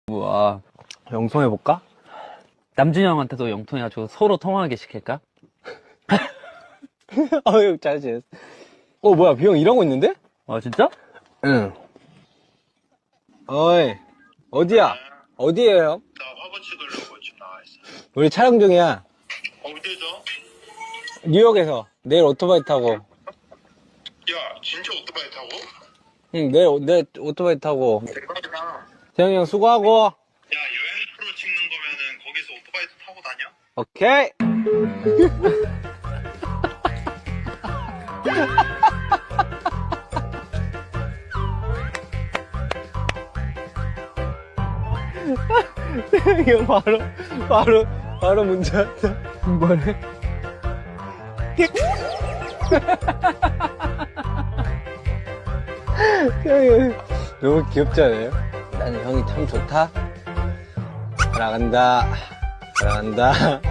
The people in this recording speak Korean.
우와. 영통해볼까? 남준이 형한테도 영통해가지고 서로 통화하게 시킬까? 어휴, 잘 지냈어. 뭐야, 비형 일하고 있는데? 아, 진짜? 응. 어이, 어디야? 어디에요? 형? 나 화보 찍으려고 지금 나와 있어. 우리 촬영 중이야. 어디서? 뉴욕에서. 내일 오토바이 타고. 야, 진짜 오토바이 타고? 응, 내일 오토바이 타고. 대박이다. 태영이 형 수고하고. 야, 여행 프로 찍는 거면은 거기서 오토바이도 타고 다녀? 오케이. 태영이 형 바로 문제 왔다. 뭐래? 태영이 형 너무 귀엽지 않아요? 나는 형이 참 좋다. 사랑한다. 사랑한다.